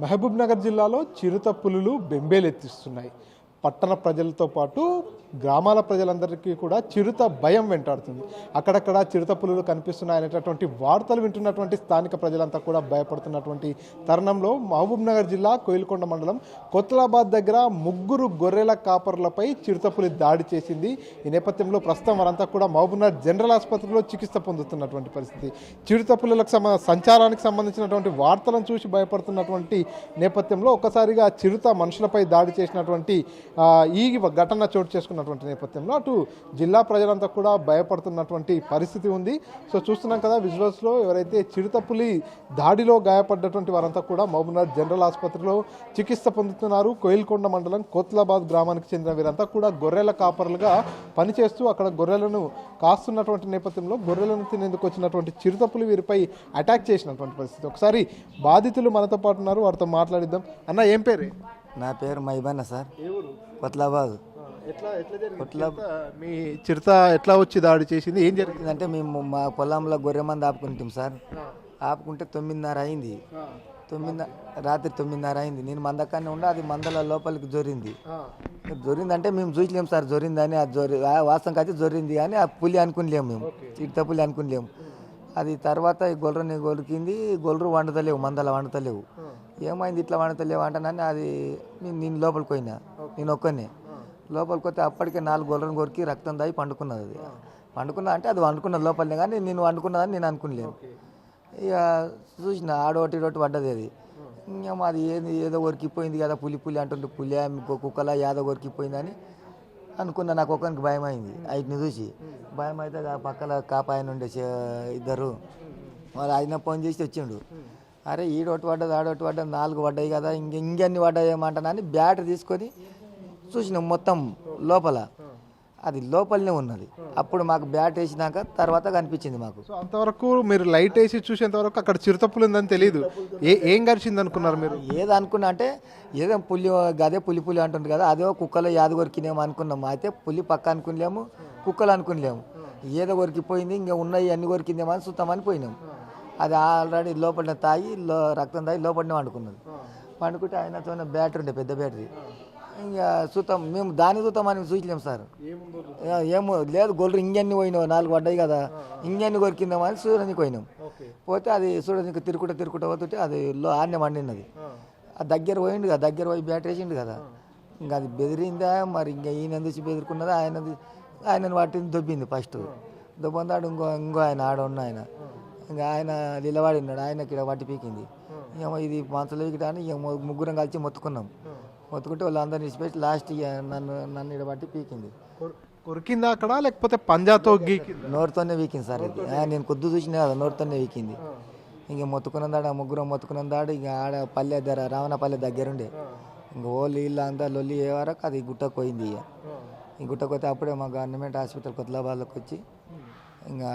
మహబూబ్ నగర్ జిల్లాలో చిరుత పులులు బెంబేలెత్తిస్తున్నాయి. పట్టణ ప్రజలతో పాటు గ్రామాల ప్రజలందరికీ కూడా చిరుత భయం వెంటాడుతుంది. అక్కడక్కడ చిరుత పులులు కనిపిస్తున్నాయనేటటువంటి వార్తలు వింటున్నటువంటి స్థానిక ప్రజలంతా కూడా భయపడుతున్నటువంటి తరుణంలో మహబూబ్ నగర్ జిల్లా కోయిల్కొండ మండలం కొత్లాబాద్ దగ్గర 3 గొర్రెల కాపర్లపై చిరుత పులి దాడి చేసింది. ఈ నేపథ్యంలో ప్రస్తుతం వారంతా కూడా మహబూబ్ నగర్ జనరల్ ఆసుపత్రిలో చికిత్స పొందుతున్నటువంటి పరిస్థితి. చిరుత పులులకు సంచారానికి సంబంధించినటువంటి వార్తలను చూసి భయపడుతున్నటువంటి నేపథ్యంలో ఒక్కసారిగా చిరుత మనుషులపై దాడి చేసినటువంటి ఈ ఘటన చోటు చేసుకున్నటువంటి నేపథ్యంలో అటు జిల్లా ప్రజలంతా కూడా భయపడుతున్నటువంటి పరిస్థితి ఉంది. సో చూస్తున్నాం కదా విజువల్స్లో, ఎవరైతే చిరుత పులి దాడిలో గాయపడ్డటువంటి వారంతా కూడా మహబూబ్నగర్ జనరల్ ఆసుపత్రిలో చికిత్స పొందుతున్నారు. కోయిల్కొండ మండలం కోత్లాబాద్ గ్రామానికి చెందిన వీరంతా కూడా గొర్రెల కాపర్లుగా పనిచేస్తూ అక్కడ గొర్రెలను కాస్తున్నటువంటి నేపథ్యంలో గొర్రెలను తినేందుకు వచ్చినటువంటి చిరుత పులి వీరిపై అటాక్ చేసినటువంటి పరిస్థితి. ఒకసారి బాధితులు మనతో పాటు ఉన్నారు, వారితో మాట్లాడిద్దాం. అన్న, ఏం పేరు? నా పేరు మైబన్న సార్, కొత్లాబాద్. మీ చిరుత ఎట్లా వచ్చి దాడి చేసింది, ఏం జరిగింది? అంటే మేము మా పొలంలో గొర్రె మంది ఆపుకుంటాం సార్. ఆపుకుంటే 9:30 అయింది. రాత్రి 9:30 అయింది. నేను మందకాన్ని ఉండి అది మందల లోపలికి జొరింది అంటే మేము చూసలేము సార్ జొరిందని. అది వాస్తవం అయితే జొరింది కానీ ఆ పులి అనుకునిలేము, మేము చిరుత పులి అనుకునిలేము. అది తర్వాత ఈ గొర్రెని గొరికింది. గొర్రెలు వండుతలేవు, మందల వండుతలేవు. ఏమైంది ఇట్లా వండుతలేవు అంటానని అది నేను లోపలికి పోయినా. నేను ఒక్కనే లోపలికి పోతే అప్పటికే 4 గొర్రెలను కొరికి రక్తం దాగి పండుకున్నది. అది పండుకున్నా అంటే అది వండుకున్నది లోపలనే, కానీ నేను వండుకున్నదని నేను అనుకునిలేను. ఇక చూసిన ఆడోటి రోటి పడ్డది. అది ఇంకా అది ఏదో కొరికిపోయింది కదా, పులి అంటుంటే పులి కుక్కల యాదో కొరికిపోయిందని అనుకున్నా. నాకు ఒక్కరికి భయం అయింది. వాటిని చూసి భయం అయితే పక్కన కాపాయన ఉండే ఇద్దరు వాళ్ళు ఆయన ఫోన్ చేసి వచ్చిండు. అరే ఈడోటి పడ్డది ఆడోటి పడ్డది 4 పడ్డాయి కదా, ఇంకెన్ని పడ్డాయి ఏమంటానని బ్యాట్ తీసుకొని చూసినాం. మొత్తం లోపల అది లోపలనే ఉన్నది. అప్పుడు మాకు బ్యాట్ వేసినాక తర్వాత కనిపించింది మాకు. సో అంతవరకు మీరు లైట్ వేసి చూసేంతవరకు అక్కడ చిరుతపులు ఉందని తెలియదు. ఏం గడిచింది అనుకున్నారు మీరు? ఏదో అనుకున్నా అంటే ఏదో అదే పులి అంటుంది కదా, అదే కుక్కలో యాద కొరికినేమో అనుకున్నాము. అయితే పులి పక్క అనుకునిలేము, కుక్కలు అనుకునిలేము. ఏదో కొరికిపోయింది, ఇంకా ఉన్నాయి అన్ని కొరికిందేమో అని చూద్దామని పోయినాం. అది ఆల్రెడీ లోపల తాగి రక్తం తాగి లోపలనే వండుకున్నది. వండుకుంటే ఆయనతో బ్యాటరీ ఉండే, పెద్ద బ్యాటరీ. ఇంకా చూద్దాం, మేము దాన్ని చూద్దామని చూసలేము సార్. ఏమో లేదు, గొర్రెలు ఇంజన్ని పోయినావు 4 పడ్డాయి కదా, ఇంజన్ని కొరికిందామని అని చూడడానికి పోయినాం. పోతే అది చూడడానికి తిరుకుంటా పోతుంటే అది ఆన్నే వండినది. ఆ దగ్గర పోయిండు కదా, దగ్గర పోయి బ్యాటరీ వేసిండు కదా. ఇంకా అది బెదిరిందా మరి, ఇంకా ఈయన చూసి బెదిరుకున్నదా, ఆయనను వాటిని దొబ్బింది. ఫస్ట్ దొబ్బందాడు ఇంకో ఆయన ఆడ ఉన్న ఆయన, ఇంకా ఆయన నిలబడినాడు. ఆయనకి ఇక్కడ వట్టి పీకింది. ఏమో ఇది మనసులో అని ఇక 3 కలిసి మొత్తుకున్నాం. మొత్తుకుంటే వాళ్ళందరినీ ఇచ్చిపెట్టి లాస్ట్ నన్ను ఇక్కడ బట్టి పీకింది. కొరికిందా అక్కడ, లేకపోతే పంజాతో గీకింది? నోరుతోనే వీకింది సార్. ఇది నేను కొద్దు చూసినా కదా, నోరుతోనే వీకింది. ఇంక మొత్తుకున్నదాడు, ఆ 3 మొత్తుకున్నదాడు. ఇక ఆడ పల్లె రావణపల్లె దగ్గరుండే. ఇంక ఓళ్ళు వీళ్ళు అంతా లొల్లి ఏ వరకు అది గుట్టకు పోయింది. ఇక ఈ గుట్టకు పోతే అప్పుడే మా గవర్నమెంట్ హాస్పిటల్ కొత్లాబాద్లోకి వచ్చి ఇంకా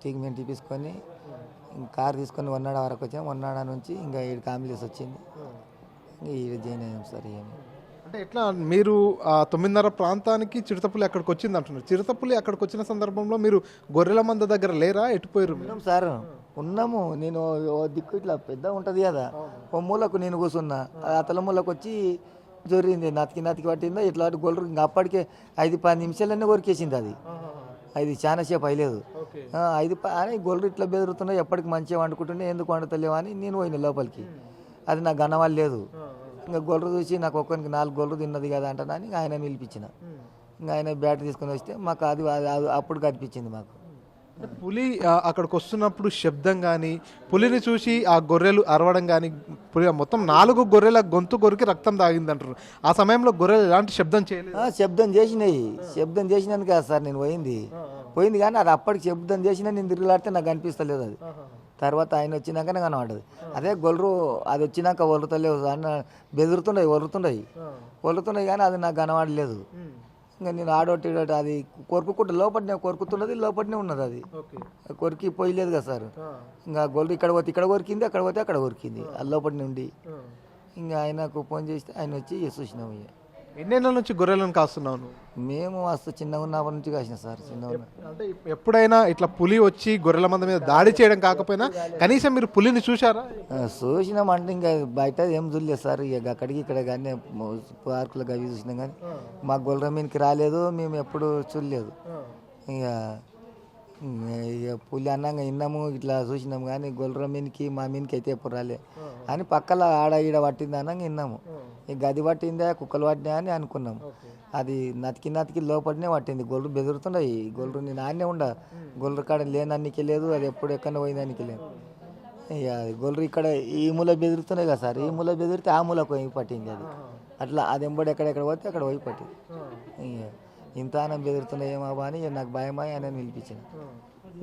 ట్రీట్మెంట్ తీసుకొని కారు తీసుకొని వన్నాడ వరకు వచ్చాము. వన్నాడ నుంచి ఇంకా 7 కాంబులెన్స్ వచ్చింది. ఇంకా ఈ జాయిన్ అయ్యాం సార్. ఏమి అంటే ఎట్లా మీరు 9:30 ప్రాంతానికి చిరుతపులి అక్కడికి వచ్చింది అంటున్నారు. చిరుతపులి అక్కడికి వచ్చిన సందర్భంలో మీరు గొర్రెల మంద దగ్గర లేరా, ఎటుపోయారు? ఉన్నాం సార్, ఉన్నాము. నేను ఓ దిక్కు ఇట్లా పెద్ద ఉంటుంది కదా, ఓ మూలకు నేను కూర్చున్నా. ఆ తల మూలకు వచ్చి జొరింది, నతికి పట్టిందో ఇట్లా గొర్రెలు. ఇంకా అప్పటికే 5-10 నిమిషాలన్నీ కొరికేసింది. అది చాలా సేపు అయ్యలేదు. 5 అని గొర్రెలు ఇట్లా బెదురుతున్నాయి. ఎప్పటికి మంచిగా వండుకుంటుండే, ఎందుకు వండుతలేవు అని నేను పోయిన లోపలికి. అది నాకు గనవాలి లేదు. ఇంకా గొర్రెలు చూసి నాకు ఒక్కరికి 4 గొర్రెలు తిన్నది కదా అంటానని ఆయన నిలిపించిన. ఇంకా ఆయన బ్యాటరీ తీసుకొని వస్తే మాకు అది అప్పుడు కనిపించింది మాకు. పులి అక్కడికి వస్తున్నప్పుడు శబ్దం కానీ, పులిని చూసి ఆ గొర్రెలు అరవడం కానీ, మొత్తం 4 గొర్రెల గొంతు కొరికి రక్తం తాగింది అంటారు. ఆ సమయంలో గొర్రెలు ఎలాంటి శబ్దం చేయలేదు? శబ్దం చేసినాను కదా సార్ నేను పోయింది కానీ అది అప్పటికి శబ్దం చేసినా నేను తిరిగిలాడితే నాకు అనిపిస్తలేదు. అది తర్వాత ఆయన వచ్చినాకనే కనబడ్డది. అదే గొర్రెలు అది వచ్చినాక వరుతలేవు అన్న వరుతున్నాయి కానీ అది నాకు కనబడలేదు. ఇంకా నేను ఆడోటి అది కొరుకుంటే లోపలనే కొరుకుతున్నది, లోపలనే ఉన్నది. అది కొరికి పోయలేదు కదా సార్. ఇంకా గొర్రెలు ఇక్కడ కొరికింది, అక్కడ పోతే అక్కడ కొరికింది. అది లోపలనే ఉండి ఇంకా ఆయనకు ఫోన్ చేస్తే ఆయన వచ్చి చూసినాము. ఎన్నేళ్ళ నుంచి గొర్రెలను కాస్తున్నావు నువ్వు? మేము మస్తు చిన్నగా ఉన్నప్పటి నుంచి కాసిన సార్, చిన్నగా ఉన్న. అంటే ఎప్పుడైనా ఇట్లా పులి వచ్చి గొర్రెల మంద మీద దాడి చేయడం కాకపోయినా కనీసం మీరు పులిని చూశారా? చూసినామంటే ఇంకా బయట ఏం చూడలేదు సార్, ఇక అక్కడికి ఇక్కడ కానీ పార్కులు అవి చూసినాం కానీ మా గొల్లర మీదకి రాలేదు, మేము ఎప్పుడు చూడలేదు. ఇక ఇక పులి అన్నాక విన్నాము, ఇట్లా చూసినాము కానీ గొల్లర మీదకి మా మీదకి అయితే ఎప్పుడు రాలే అని పక్కల ఆడ ఈడ పట్టింది అన్నాక విన్నాము. ఈ గది పట్టిందా కుక్కలు పట్టినా అని అనుకున్నాము. అది నతికి లోపలనే పట్టింది. గొల్లు బెదురుతున్నాయి, గొల్లు నేను ఆడనే ఉండ, గొల్లు కాడ లేనన్నికి లేదు, అది ఎప్పుడు ఎక్కడ పోయిందానికి లేదు. ఇక గొల్లు ఇక్కడ ఈ మూల బెదురుతున్నాయి కదా సార్, ఈ మూల బెదిరితే ఆ మూలకు పోయి పట్టింది అది. అట్లా అది ఎంబడి ఎక్కడెక్కడ పోతే అక్కడ పోయి పట్టింది. ఇక ఇంత ఆనం బెదురుతున్నాయి ఏమో అని నాకు భయమాయి అని పిలిపించింది.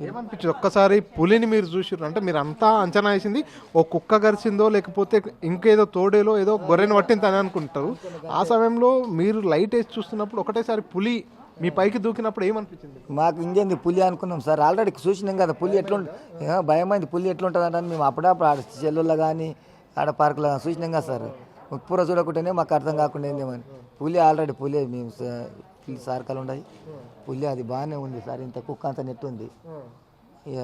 ఏమనిపించింది ఒక్కసారి పులిని మీరు చూసారు అంటే? మీరు అంతా అంచనా వేసింది ఓ కుక్క గరిచిందో లేకపోతే ఇంకేదో తోడేలో ఏదో గొర్రెను పట్టింది అని అనుకుంటారు. ఆ సమయంలో మీరు లైట్ వేసి చూస్తున్నప్పుడు ఒకటేసారి పులి మీ పైకి దూకినప్పుడు ఏమనిపించింది? మాకు ఇంకేంది పులి అనుకున్నాం సార్, ఆల్రెడీ చూసినాం కదా పులి భయమైంది. పులి ఎట్లుంటుంది అంటే మేము అప్పుడప్పుడు ఆడ చెల్లుల్లో కానీ ఆడ పార్కులో చూసినాం కదా సార్, పూర చూడకుండానే మాకు అర్థం కాకుండా ఏందేమని. పులి ఆల్రెడీ పులి మేము సార్కాలు ఉన్నాయి, పులి అది బాగానే ఉంది సార్, ఇంత కుక్క అంత నెట్ ఉంది. ఇక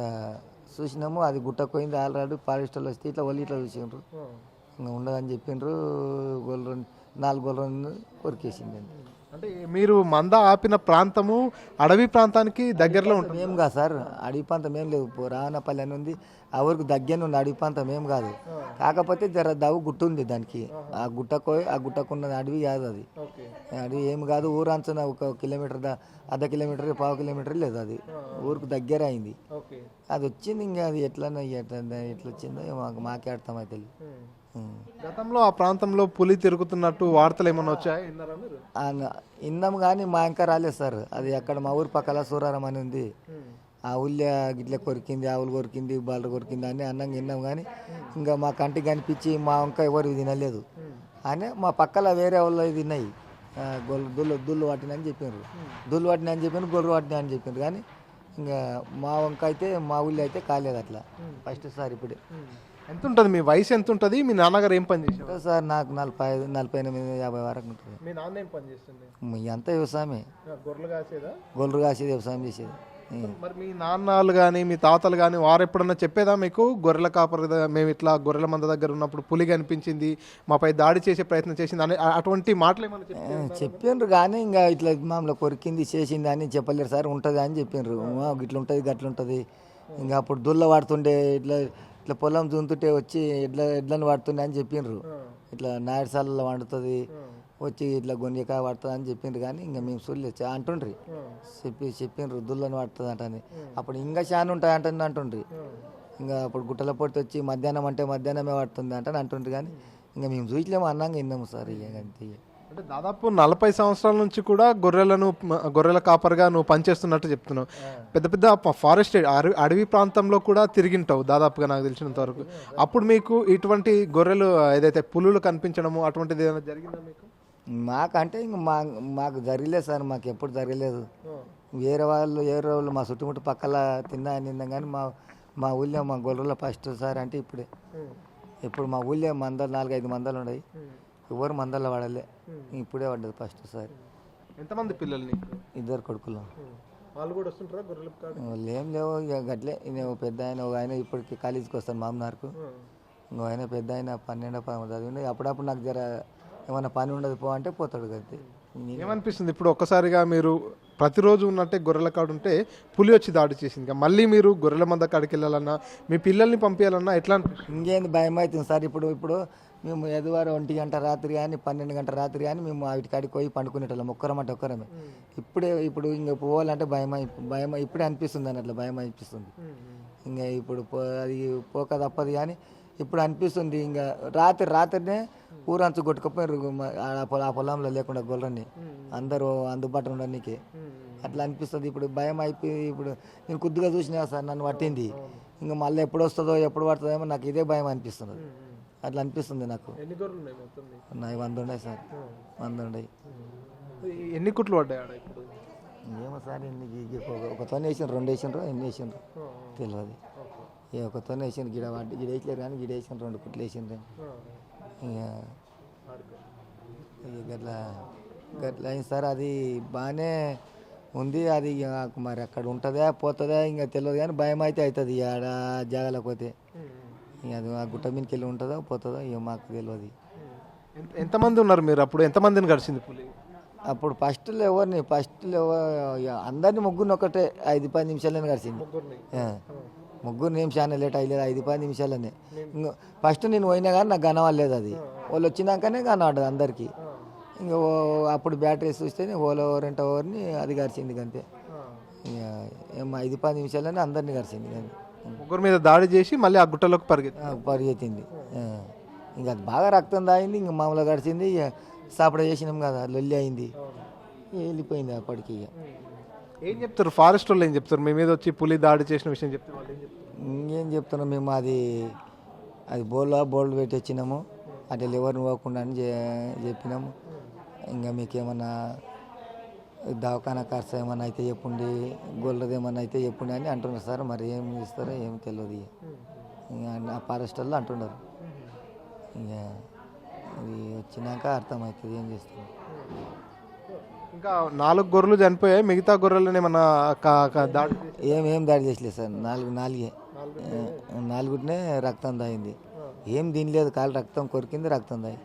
చూసినాము, అది గుట్టకపోయింది. ఆల్రెడీ ఫారెస్టర్లు వస్తే ఇట్లా వాళ్ళు ఇట్లా చూసిండ్రు, ఇంకా ఉండదని చెప్పిండ్రు. 4 గొర్రెలను కొరికేసింది. అంటే మీరు మంద ఆపిన ప్రాంతము అడవి ప్రాంతానికి దగ్గరలో ఉంటుంది? ఏం కాదు సార్, అడవి ప్రాంతం ఏం లేదు, రావణపల్లి అని ఉంది, ఆ ఊరికి దగ్గర ఉంది. అడవి ప్రాంతం ఏం కాదు, కాకపోతే జర దవ్వు గుట్ట ఉంది దానికి. ఆ గుట్టకున్న అడవి కాదు అది. అడవి ఏం కాదు, ఊరు అంచున 1 కిలోమీటర్ అర్ధ కిలోమీటర్ 1/2 కిలోమీటర్ లేదు, అది ఊరికి దగ్గర అయింది. అది వచ్చింది, ఇంకా అది ఎట్లా వచ్చిందో మాకే అర్థమైతే. గతంలో ఆ ప్రాంతంలో పులి తిరుగుతున్నట్టు వార్తలు ఏమన్నా వచ్చాయి? విన్నాము కానీ మా ఇంకా రాలేదు సార్. అది అక్కడ మా ఊరు పక్కల సూరారం అని ఉంది, ఆ ఊళ్ళో గిట్ల కొరికింది, ఆవులు కొరికింది, బాలు కొరికింది అని అన్నంగా విన్నాం కానీ ఇంకా మా కంటికి కనిపించి మా వంక ఎవరు తినలేదు అని. మా పక్కల వేరే వాళ్ళు తిన్నాయి, దుళ్ళు పట్టినని చెప్పారు, దుళ్ళు పట్టిన అని చెప్పారు, గొర్రె పట్టిన అని చెప్పారు. కానీ ఇంకా మా వంక అయితే మా ఊళ్ళో అయితే కాలేదు అట్లా ఫస్ట్ సార్. ఇప్పుడే ఎంత ఉంటుంది మీ వయసు? ఎంత ఉంటుంది? మీ నాన్నగారు ఏం పని చేశారు? సార్ నాకు 45, 48, 50 వరకు ఉంటుంది. మీ నాన్న ఏం పని చేస్తుంది? అంతా వ్యవసాయమే, గొర్రెలు కాసేదా? గొర్రెలు కాసేది, వ్యవసాయం చేసేది. మరి మీ నాన్నలు కానీ మీ తాతలు కానీ వారు ఎప్పుడన్నా చెప్పేదా మీకు, గొర్రెల కాపరి మేము ఇట్లా గొర్రెల మంద దగ్గర ఉన్నప్పుడు పులి కనిపించింది, మాపై దాడి చేసే ప్రయత్నం చేసింది అని అటువంటి మాటలు ఏమన్నా చెప్పిండ్రు? కానీ ఇంకా ఇట్లా మామూలు కొరికింది చేసింది అని చెప్పలేరు సార్. ఉంటుంది అని చెప్పిండ్రు, ఇట్లా ఉంటుంది గట్లుంటుంది. ఇంకా అప్పుడు దుల్ల వాడుతుండే, ఇట్లా ఇట్లా పొలం దున్తుంటే వచ్చి ఎడ్లను వాడుతుండే అని చెప్పిండ్రు. ఇట్లా నాయడసాలలో వండుతుంది వచ్చి ఇట్లా గొంగకాయ పడుతుంది అని చెప్పిండ్రు. కానీ ఇంకా మేము చూడలేదు అంటుండ్రి, చెప్పిండ్రు దుల్లని పడుతుంది అంటని. అప్పుడు ఇంకా చాలా ఉంటాయి అంటుండ్రి. ఇంకా అప్పుడు గుట్టల పొట్టి వచ్చి మధ్యాహ్నం అంటే మధ్యాహ్నమే పడుతుంది అంటే అంటుండ్రి. కానీ ఇంకా మేము చూసలేము అన్నాక విన్నాము సార్. ఇక అంతే. అంటే దాదాపు 40 సంవత్సరాల నుంచి కూడా గొర్రెల కాపరిగా నువ్వు పనిచేస్తున్నట్టు చెప్తున్నావు. పెద్ద పెద్ద ఫారెస్ట్ అడవి ప్రాంతంలో కూడా తిరిగింటావు దాదాపుగా నాకు తెలిసినంత వరకు. అప్పుడు మీకు ఇటువంటి గొర్రెలు ఏదైతే పులులు కనిపించడము అటువంటిది ఏదైనా జరిగిందా మీకు? మాకంటే ఇంక మాకు జరగలేదు సార్, మాకు ఎప్పుడు జరగలేదు. వేరే వాళ్ళు మా చుట్టుముట్టు పక్కల తిన్నాం కానీ మా ఊళ్ళో మా గొర్రెల ఫస్ట్ సార్ అంటే ఇప్పుడే. ఇప్పుడు మా ఊళ్ళో 4-5 మందలు ఉన్నాయి, ఎవరు మందల్లో వాడలే, ఇప్పుడే పడ్డది ఫస్ట్ సార్. ఎంతమంది పిల్లలు నీకు? 2 కొడుకులు. వాళ్ళు కూడా వస్తుంటారా గొర్రెల కాడికి? వాళ్ళు ఏం లేవు, ఇక గట్లే. పెద్ద ఒక ఆయన ఇప్పటికి కాలేజీకి వస్తాను మామనార్కు, ఇంకో ఆయన పెద్ద ఆయన 12-13 చదివింది. అప్పుడప్పుడు నాకు జర ఏమైనా పని ఉండదు పో అంటే పోతాడు. కదా ఏమనిపిస్తుంది ఇప్పుడు ఒక్కసారిగా మీరు ప్రతిరోజు ఉన్నట్టే గొర్రెల కాడు ఉంటే పులి వచ్చి దాడి చేసింది, మళ్ళీ మీరు గొర్రెల మంద కాడికి వెళ్ళాలన్నా మీ పిల్లల్ని పంపించాలన్నా ఎట్లా అనిపిస్తుంది? ఇంకేంది భయం అవుతుంది సార్. ఇప్పుడు మేము ఎదువారు 1 గంట రాత్రి కానీ 12 గంటల రాత్రి కానీ మేము వాటి కాడికి పోయి పండుకునేటోళ్ళం, ఒక్కరమే. ఇప్పుడు ఇంకా పోవాలంటే భయం ఇప్పుడే అనిపిస్తుంది అని, అట్లా భయం అనిపిస్తుంది. ఇంకా ఇప్పుడు అది పోక తప్పదు. కానీ ఇప్పుడు అనిపిస్తుంది ఇంకా రాత్రినే ఊరంచు కొట్టుకుపోయారు ఆ పొలంలో లేకుండా గొర్రెని అందరూ అందుబాటులో ఉండడానికి. అట్లా అనిపిస్తుంది. ఇప్పుడు భయం అయిపోయి ఇప్పుడు నేను కొద్దిగా చూసినా సార్ నన్ను పట్టింది, ఇంకా మళ్ళీ ఎప్పుడు వస్తుందో ఎప్పుడు పడుతుందేమో నాకు ఇదే భయం అనిపిస్తుంది. అట్లా అనిపిస్తుంది నాకు. నాకు 100 ఉన్నాయి సార్, 100 ఉన్నాయి. ఎన్ని కుట్లు పడ్డాయి? ఏమో సార్ ఒకతో వేసిండ్రు, 2 వేసిండ్రు, ఎన్ని వేసిండ్రు తెలియదు. ఒకతో వేసిండ్రు, గిడ వేసలేరు కానీ గిడ వేసిండ్రు, 2 కుట్లు వేసిండ్రు. ఇక అట్లా గట్లా అయింది సార్. అది బాగానే ఉంది. అది ఇక నాకు మరి అక్కడ ఉంటుందా పోతుందా ఇంకా తెలియదు, కానీ భయం అయితే అవుతుంది ఆడ జాగాలకు పోతే. ఇక అది ఆ గుట్ట మీదకి వెళ్ళి ఉంటుందో పోతుందో ఇక మాకు తెలియదు. ఎంతమంది ఉన్నారు మీరు అప్పుడు? ఎంతమందిని గడిచింది పులి? అప్పుడు ఫస్ట్లో అందరినీ ముగ్గురిని ఒకటే 5-10 నిమిషాలనే కలిసింది. ముగ్గురిని ఏం చాలా లేట్ అయ్యలేదు, 5-10 నిమిషాలనే. ఇంకా ఫస్ట్ నేను పోయినా కానీ నాకు కనవలేదు. అది వాళ్ళు వచ్చినాకనే కనబడ్డది అందరికీ. ఇంకా అప్పుడు బ్యాటరీ చూస్తేనే ఓలో రెంట ఓవర్ని అది గరిచింది అంతే. ఇక ఏం 5-10 నిమిషాలనే అందరినీ గరిచింది కానీ ముగ్గురు మీద దాడి చేసి మళ్ళీ ఆ గుట్టలోకి పరిగెత్తింది. ఇంకా అది బాగా రక్తం తాగింది. ఇంక మామూలుగా గడిచింది. ఇక సాపడ చేసినాం కదా, లొల్లి అయింది, వెళ్ళిపోయింది అప్పటికి. ఇక ఏం చెప్తారు ఫారెస్ట్ వాళ్ళు? ఏం చెప్తారు మీ మీద వచ్చి పులి దాడి చేసిన విషయం చెప్తారు వాళ్ళు? ఏం చెప్తారు? ఇంకేం చెప్తున్నాం మేము, అది బోల్డ్ పెట్టి వచ్చినాము, అటు ఎవరిని పోకుండా అని చెప్పినాము. ఇంకా మీకేమన్నా దవాఖానా ఖర్చు ఏమన్నా అయితే చెప్పుండి, గొల్లది ఏమన్నా అయితే చెప్పుండి అని అంటున్నారు సార్. మరి ఏం ఇస్తారో ఏం తెలియదు. ఇంకా ఫారెస్ట్ వాళ్ళు అంటున్నారు. ఇక ఇది వచ్చినాక అర్థమవుతుంది ఏం చేస్తుంది. ఇంకా 4 గొర్రెలు చనిపోయాయి, మిగతా గొర్రెలను ఏమన్నా దాడి ఏం దాడి చేసలేదు సార్. నాలుగునే రక్తం తాగింది. ఏం తినలేదు, కాలు రక్తం కొరికింది, రక్తం తాగి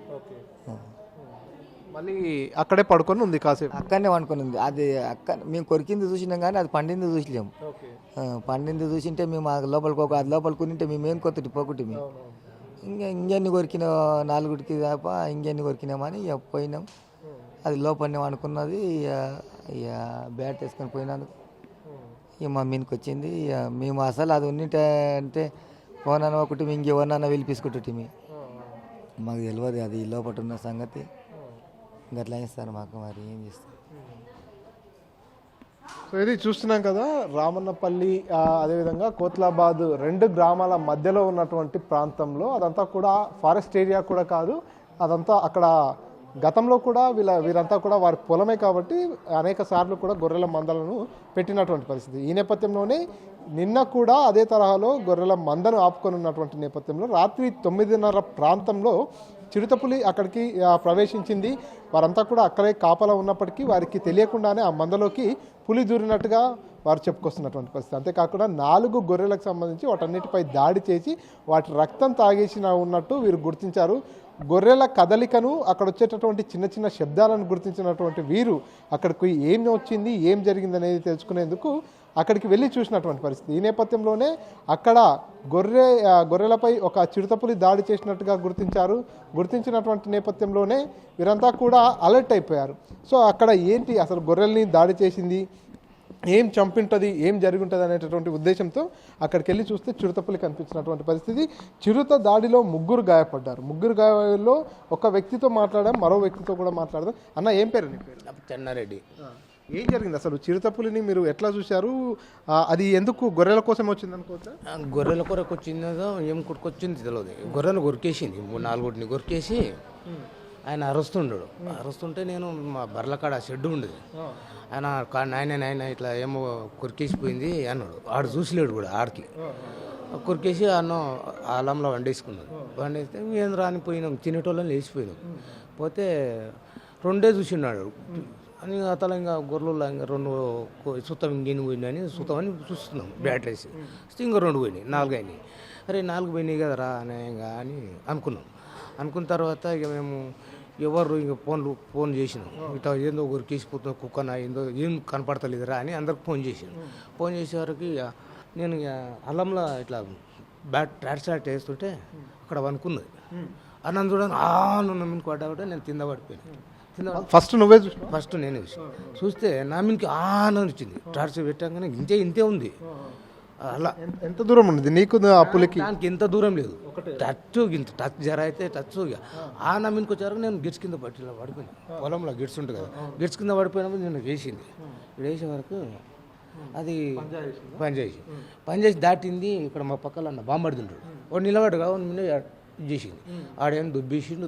మళ్ళీ అక్కడే పడుకొని ఉంది కాసేపు. అక్కడనే వండుకొని ఉంది. అది మేము కొరికింది చూసినాం కానీ అది పండింది చూసలేము. పండింది చూసింటే మేము అది లోపలికి ఉంటే మేము ఏం కొత్త పోకుంటే మేము ఇంకెన్ని కొరికిన 4కి తప్ప ఇంకెన్ని కొరికినామని ఇక పోయినాం. అది లోపలనే అనుకున్నది. ఇక బ్యాట్ వేసుకొని పోయినందుకు ఇక మా మీదకి వచ్చింది. ఇక మేము అసలు అది ఉన్నింటే అంటే ఫోన్ అన్న ఒకటి ఇంకెవరినన్నా పిలిపించుకుంటే మాకు తెలియదు అది లోపల ఉన్న సంగతి. గట్లా ఇస్తారు మాకు, మరి ఏం చేస్తాం. సో ఇది చూస్తున్నాం కదా, రామన్నపల్లి అదేవిధంగా కోత్లాబాద్ 2 గ్రామాల మధ్యలో ఉన్నటువంటి ప్రాంతంలో, అదంతా కూడా ఫారెస్ట్ ఏరియా కూడా కాదు, అదంతా అక్కడ గతంలో కూడా వీరంతా కూడా వారి పొలమే కాబట్టి అనేక సార్లు కూడా గొర్రెల మందలను పెట్టినటువంటి పరిస్థితి. ఈ నేపథ్యంలోనే నిన్న కూడా అదే తరహాలో గొర్రెల మందను ఆపుకొని ఉన్నటువంటి నేపథ్యంలో రాత్రి 9:30 ప్రాంతంలో చిరుతపులి అక్కడికి ప్రవేశించింది. వారంతా కూడా అక్కడే కాపలా ఉన్నప్పటికీ వారికి తెలియకుండానే ఆ మందలోకి పులి దూరినట్టుగా వారు చెప్పుకొస్తున్నటువంటి పరిస్థితి. అంతేకాకుండా 4 గొర్రెలకు సంబంధించి వాటన్నిటిపై దాడి చేసి వాటి రక్తం తాగేసిన ఉన్నట్టు వీరు గుర్తించారు. గొర్రెల కదలికను, అక్కడ వచ్చేటటువంటి చిన్న చిన్న శబ్దాలను గుర్తించినటువంటి వీరు అక్కడికి ఏం వచ్చింది, ఏం జరిగింది అనేది తెలుసుకునేందుకు అక్కడికి వెళ్ళి చూసినటువంటి పరిస్థితి. ఈ నేపథ్యంలోనే అక్కడ గొర్రెలపై ఒక చిరుతపులి దాడి చేసినట్టుగా గుర్తించినటువంటి నేపథ్యంలోనే వీరంతా కూడా అలర్ట్ అయిపోయారు. సో అక్కడ ఏంటి అసలు గొర్రెల్ని దాడి చేసింది, ఏం చంపింటుంది, ఏం జరిగి ఉంటుంది అనేటటువంటి ఉద్దేశంతో అక్కడికి వెళ్ళి చూస్తే చిరుతపులి కనిపించినటువంటి పరిస్థితి. చిరుత దాడిలో 3 గాయపడ్డారు. 3 గాయాల్లో ఒక వ్యక్తితో మాట్లాడాం, మరో వ్యక్తితో కూడా మాట్లాడదాం. అన్న, ఏం పేరు నీ పేరు? చెన్నారెడ్డి. ఏం జరిగింది అసలు? చిరుతపులిని మీరు ఎట్లా చూశారు? అది ఎందుకు గొర్రెల కోసం వచ్చింది అనుకోవచ్చా? గొర్రెల కొరకు వచ్చిందో ఏం కొట్టుకొచ్చింది తెలియదు. గొర్రెను కొరికేసింది, 4 కొరికేసి ఆయన అరుస్తుంటే నేను మా బర్ల కాడ షెడ్ ఉండేది. ఆయన నాయన ఇట్లా ఏమో కొరికేసిపోయింది అన్నాడు. ఆడు చూసిలేడు కూడా, ఆడికి కొరికేసి అన్నం అలంలో వండేస్తే ఏం రానిపోయినాం, తినేటోళ్ళని లేచిపోయినాం. పోతే 2 చూసినాడు అని అతను ఇంకా గొర్రెలు ఇంకా 2 సుతం ఇంకెన్ని పోయినాయని సుతమని చూస్తున్నాం బ్యాటరీస్. ఇంకా 2 పోయినాయి, 4 అయినాయి. అరే 4 పోయినాయి కదరా అని అనుకున్న తర్వాత ఇక మేము ఎవరు ఇంక ఫోన్ చేసినాం. ఇట్లా ఏందో ఒకరు కేసిపోతున్నా, కుక్కన ఏందో ఏం కనపడతలేదురా అని అందరికి ఫోన్ చేసేవారికి నేను ఇక అల్లంలో ఇట్లా ట్రాట్ వేస్తుంటే అక్కడ అనుకున్నది. అన్నం చూడని నన్ను మీకు పడ్డా నేను కింద పడిపోయాను. ఫస్ట్ నువ్వే చూసి? ఫస్ట్ నేనే చూస్తే నా మీదకి వచ్చింది. టార్చ్ పెట్టగానే ఇంతే ఉంది. అలా ఎంత దూరం ఉంది నీకు ఆ పులికి? దానికి ఎంత దూరం లేదు, టచ్ జర అయితే టచ్. ఆ నా మీదకి వచ్చారు, నేను గిడ్స్ కింద పడిపోయాను. పొలంలో గిడ్స్ ఉంటుంది కదా, గిడ్స్ కింద పడిపోయినప్పుడు నేను వేసే వరకు అది పని చేసి దాటింది. ఇక్కడ మా పక్కన అన్న బాంబడుతుంటాడు, వాడు నిలబడ్డు కావాలి చేసింది. ఆడేం దుబ్బేసిండు,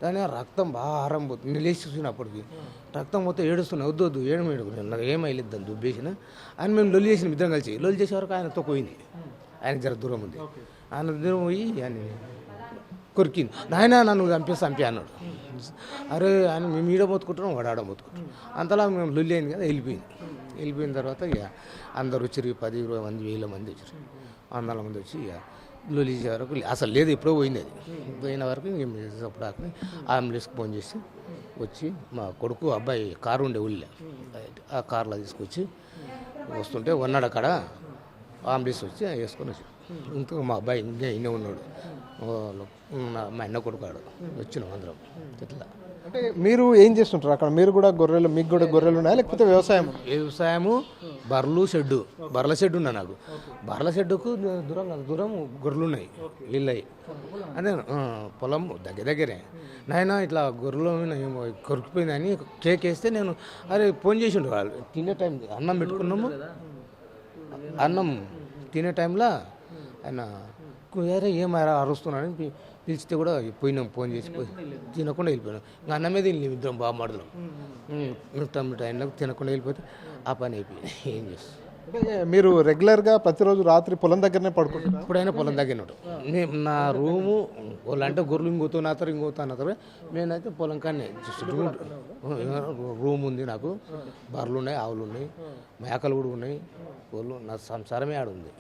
దాని రక్తం బాగా ఆరం పోతుంది. నేను లేచి చూసినప్పటికి రక్తం పోతే ఏడుస్తున్నా, వద్దు నాకు ఏమైలేదు దాన్ని దుబ్బేసిన అని మేము లొల్లి చేసిన ఇద్దరం కలిసి. లొల్లి చేసే వరకు ఆయనతో పోయింది. ఆయన జర దూరం ఉంది, ఆయన దూరం పోయి కొరికింది. నాయన నన్ను చంపి అన్నాడు. అరే ఆయన మేము ఈడ మొత్తుకుంటున్నాం, వాడు ఆడ మొత్తుకుంటాం. అంతలా మేము లొల్లి అయింది కదా, వెళ్ళిపోయిన తర్వాత ఇక అందరు వచ్చారు, 10, 20 మంది, 1000 మంది వచ్చారు. 100 మంది వచ్చి ఇక లొల్లి చేసే వరకు అసలు లేదు, ఎప్పుడో పోయింది. అది పోయిన వరకు అప్పుడు ఆకుని అంబులెన్స్కి ఫోన్ చేసి వచ్చి మా కొడుకు అబ్బాయి కారు ఉండే ఊళ్ళో, ఆ కార్లో తీసుకొచ్చి వస్తుంటే ఉన్నాడు అక్కడ. అంబులెన్స్ వచ్చి వేసుకొని వచ్చి ఇంకా మా అబ్బాయి ఇంకా ఇన్నే ఉన్నాడు, మా అన్న కొడుకాడు. వచ్చినాం అందరం. ఇట్లా అంటే మీరు ఏం చేస్తుంటారు అక్కడ? మీరు కూడా గొర్రెలు, మీకు కూడా గొర్రెలు ఉన్నాయా లేకపోతే వ్యవసాయము? బర్రెల షెడ్ ఉన్నా నాకు. బర్రెల షెడ్డుకు దూరం గొర్రెలు ఉన్నాయి, నీళ్ళయి. అదే పొలం దగ్గరే. నాయన ఇట్లా గొర్రెలు కొరికిపోయిందని కేక్ వేస్తే నేను అరే ఫోన్ చేసిండు. వాళ్ళు తినే టైం అన్నం పెట్టుకున్నాము, అన్నం తినే టైంలో ఆయన అరే ఏం అరుస్తున్నాడని పిలిచితే కూడా పోయినాం, ఫోన్ చేసి తినకుండా వెళ్ళిపోయినాం. ఇంకా అన్నమే తిని ఇద్దరం బాగా మాడుతున్నాం. టైంలో తినకుండా వెళ్ళిపోతే ఆ పని అయిపోయింది. ఏం చేస్తాం? అంటే మీరు రెగ్యులర్గా ప్రతిరోజు రాత్రి పొలం దగ్గరనే పడుకుంటారు? ఎప్పుడైనా పొలం దగ్గర ఉంటాం. నా రూము వాళ్ళు అంటే గొర్రెలు ఇంకోతారు, నేనైతే పొలం కానీ రూమ్ ఉంది నాకు. బర్రెలు ఉన్నాయి, ఆవులు ఉన్నాయి, మేకలు కూడా ఉన్నాయి. వాళ్ళు నా సంసారమే ఆడ ఉంది.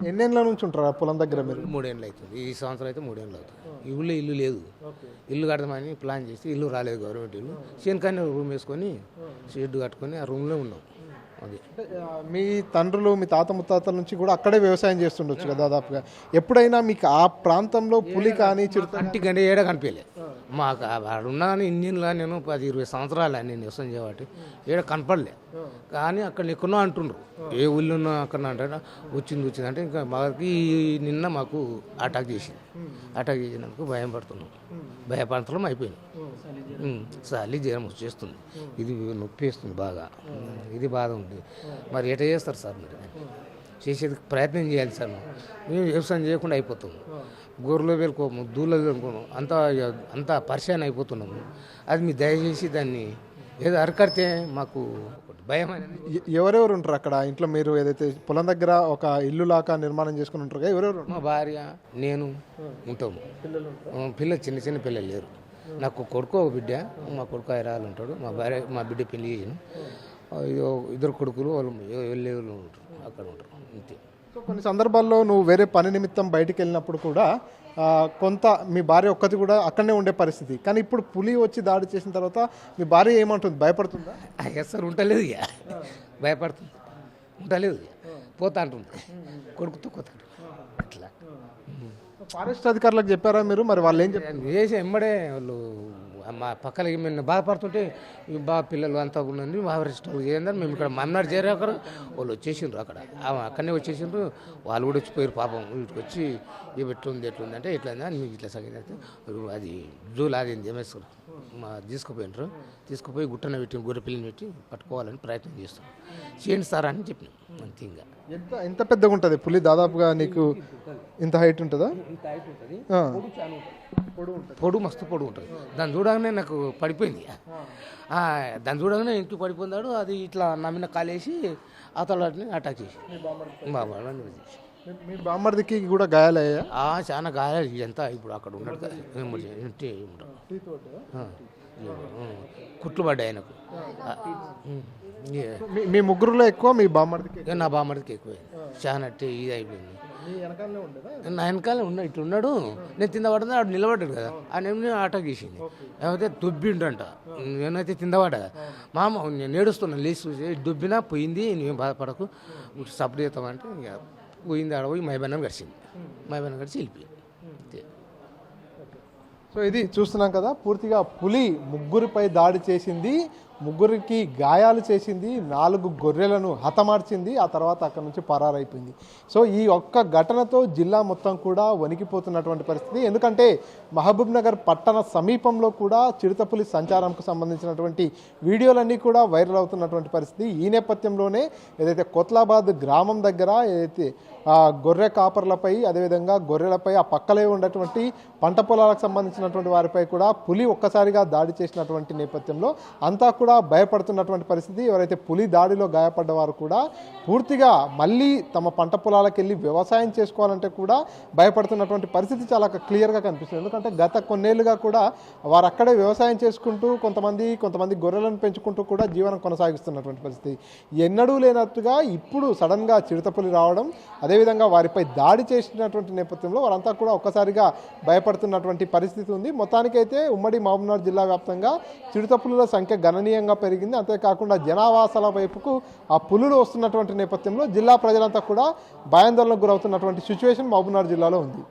ఎన్నేళ్ళ నుంచి ఉంటారా పొలం దగ్గర మీరు? 3 ఏళ్ళు అవుతుంది. ఈ సంవత్సరం అయితే 3 ఏళ్ళు అవుతుంది. ఈ ఊళ్ళో ఇల్లు లేదు, ఇల్లు కడదామని ప్లాన్ చేసి ఇల్లు రాలేదు, గవర్నమెంట్ ఇల్లు. చేనుకాన్ని రూమ్ వేసుకొని షెడ్ కట్టుకొని ఆ రూమ్లో ఉన్నాం. అది మీ తండ్రులు, మీ తాత ముత్తాతల నుంచి కూడా అక్కడే వ్యవసాయం చేస్తుండొచ్చు కదా దాదాపుగా. ఎప్పుడైనా మీకు ఆ ప్రాంతంలో పులి కానీ చిరుత కంటికంటే ఏడ కనిపించలే మాకు. ఆడున్నా కానీ ఇండియన్లో నేను 10-20 సంవత్సరాలు నేను వ్యవసాయం చేయబట్టి ఏడ కనపడలే. కానీ అక్కడ ఎక్కడో అంటుండ్రు, ఏ ఊళ్ళో ఉన్నా అక్కడ అంటే వచ్చింది అంటే ఇంకా మాకు నిన్న మాకు అటాక్ చేసినందుకు భయపడతలం అయిపోయింది. చలి జ్వరం వచ్చేస్తుంది, ఇది నొప్పి వేస్తుంది బాగా, ఇది బాధ ఉంది. మరి ఎట్లా చేస్తారు సార్? మీరు చేసేది ప్రయత్నం చేయాలి సార్. మేము వ్యవసాయం చేయకుండా అయిపోతాము, గొర్రెలు వెళ్ళుకోము, దూళ్ళు వెళ్ళుకోము, అంతా పరిశాన్ అయిపోతున్నాము. అది మీరు దయచేసి దాన్ని ఏదో అరకడితే మాకు భయం. ఎవరెవరు ఉంటారు అక్కడ ఇంట్లో? మీరు ఏదైతే పొలం దగ్గర ఒక ఇల్లు లాగా నిర్మాణం చేసుకుని ఉంటారు కదా, ఎవరెవరు? మా భార్య, నేను ఉంటాము. పిల్లలు చిన్న పిల్లలు లేరు. నాకు కొడుకు ఒక బిడ్డ, మా కొడుకు హైదరాబాద్ ఉంటాడు. మా భార్య, మా బిడ్డ పెళ్లి చేసాను. 2 కొడుకులు వాళ్ళు వెళ్ళేవాళ్ళు ఉంటారు, అక్కడ ఉంటారు అంతే. సో కొన్ని సందర్భాల్లో నువ్వు వేరే పని నిమిత్తం బయటికి వెళ్ళినప్పుడు కూడా కొంత మీ భార్య ఒక్కటి కూడా అక్కడనే ఉండే పరిస్థితి. కానీ ఇప్పుడు పులి వచ్చి దాడి చేసిన తర్వాత మీ భార్య ఏమంటుంది? భయపడుతుందా? సార్ ఉంటలేదు, ఇక భయపడుతుంది, ఉంటలేదు, పోతా అంటుంది, కొడుకుతో కొత్త అట్లా. ఫారెస్ట్ అధికారులకు చెప్పారా మీరు? మరి వాళ్ళు ఏం చెప్పారు? చేసి వెంబడే వాళ్ళు మా పక్కలకి మేము బాధపడుతుంటే బాగా పిల్లలు అంతా ఉన్నది ఫారెస్ట్ ఏందని మేము ఇక్కడ మన్నాడు చేరాక వాళ్ళు వచ్చేసిండ్రు. అక్కడనే వచ్చేసిండ్రు. వాళ్ళు కూడా వచ్చిపోయారు పాపం. వీటికి వచ్చి ఇవి ఎట్లుంది అంటే ఎట్లా మీకు ఇట్లా సంగతి అది జూలు ఆగింది ఎంఎస్ తీసుకుపోయినారు. తీసుకుపోయి గుట్టన పెట్టి గొర్రె పిల్లని పెట్టి పట్టుకోవాలని ప్రయత్నం చేస్తాం. చేయండి సార్ అని చెప్పినాం. అంతే. ఇంకా ఎంత పెద్దగా ఉంటుంది పులి? దాదాపుగా నీకు ఇంత హైట్ ఉంటుందా? ఇంత హైట్ ఉంటుంది, పొడుగు మస్తు పొడుగు ఉంటుంది. దాన్ని చూడగానే నాకు పడిపోయింది. దాన్ని చూడగానే ఇంటికి పడిపోయినాడు. అది ఇట్లా నమ్మిన కాలేసి అతలని అటాక్ చేసి మీ బామ్మర్దికి కూడా గాయాలయ్యా? చాలా గాయాలు. ఎంత ఇప్పుడు అక్కడ ఉన్నాడు కదా, కుట్లు పడ్డాయి ఆయనకు. మీ ముగ్గురులో ఎక్కువ మీ బామ్మర్దికి? నా బామ్మర్దికి ఎక్కువైంది, చాలా ఇది అయిపోయింది. నా వెనకాలే ఇట్లా ఉన్నాడు, నేను కింద పడుతుంది, ఆడు నిలబడ్డాడు కదా, ఆయన అటాక్ చేసింది. ఏమైతే దుబ్బిండంట, నేనైతే కింద పడ్డా. మామ నేను ఏడుస్తున్నాను, లేచి చూసి దుబ్బినా పోయింది, నువ్వేం బాధపడకు, సపోర్ట్ చేస్తామంటే ఇక పోయింది. ఆడ పోయి మైబన్నం గడిచింది, మైబన్నం గడిచి వెళ్ళిపోయింది. సో ఇది చూస్తున్నాం కదా, పూర్తిగా పులి ముగ్గురిపై దాడి చేసింది, ముగ్గురికి గాయాలు చేసింది, 4 గొర్రెలను హతమార్చింది. ఆ తర్వాత అక్కడ నుంచి పరారైపోయింది. సో ఈ ఒక్క ఘటనతో జిల్లా మొత్తం కూడా వణికిపోతున్నటువంటి పరిస్థితి. ఎందుకంటే మహబూబ్ నగర్ పట్టణ సమీపంలో కూడా చిరుతపులి సంచారంకు సంబంధించినటువంటి వీడియోలన్నీ కూడా వైరల్ అవుతున్నటువంటి పరిస్థితి. ఈ నేపథ్యంలోనే ఏదైతే కొత్లాబాద్ గ్రామం దగ్గర ఏదైతే గొర్రె కాపర్లపై, అదేవిధంగా గొర్రెలపై, ఆ పక్కలే ఉన్నటువంటి పంట పొలాలకు సంబంధించినటువంటి వారిపై కూడా పులి ఒక్కసారిగా దాడి చేసినటువంటి నేపథ్యంలో అంతా కూడా కూడా భయపడుతున్నటువంటి పరిస్థితి. ఎవరైతే పులి దాడిలో గాయపడ్డ వారు కూడా పూర్తిగా మళ్ళీ తమ పంట పొలాలకు వెళ్ళి వ్యవసాయం చేసుకోవాలంటే కూడా భయపడుతున్నటువంటి పరిస్థితి చాలా క్లియర్గా కనిపిస్తుంది. ఎందుకంటే గత కొన్నేళ్లుగా కూడా వారు అక్కడే వ్యవసాయం చేసుకుంటూ కొంతమంది గొర్రెలను పెంచుకుంటూ కూడా జీవనం కొనసాగిస్తున్నటువంటి పరిస్థితి. ఎన్నడూ లేనట్టుగా ఇప్పుడు సడన్గా చిరుతపులి రావడం, అదేవిధంగా వారిపై దాడి చేసినటువంటి నేపథ్యంలో వారంతా కూడా ఒక్కసారిగా భయపడుతున్నటువంటి పరిస్థితి ఉంది. మొత్తానికైతే ఉమ్మడి మహబూబ్నగర్ జిల్లా వ్యాప్తంగా చిరుతపులుల సంఖ్య గణనీయంగా పెరిగింది. అంతేకాకుండా జనావాసాల వైపుకు ఆ పులులు వస్తున్నటువంటి నేపథ్యంలో జిల్లా ప్రజలంతా కూడా భయాందోళనకు గురవుతున్నటువంటి సిచ్యువేషన్ మహబూబ్నగర్ జిల్లాలో ఉంది.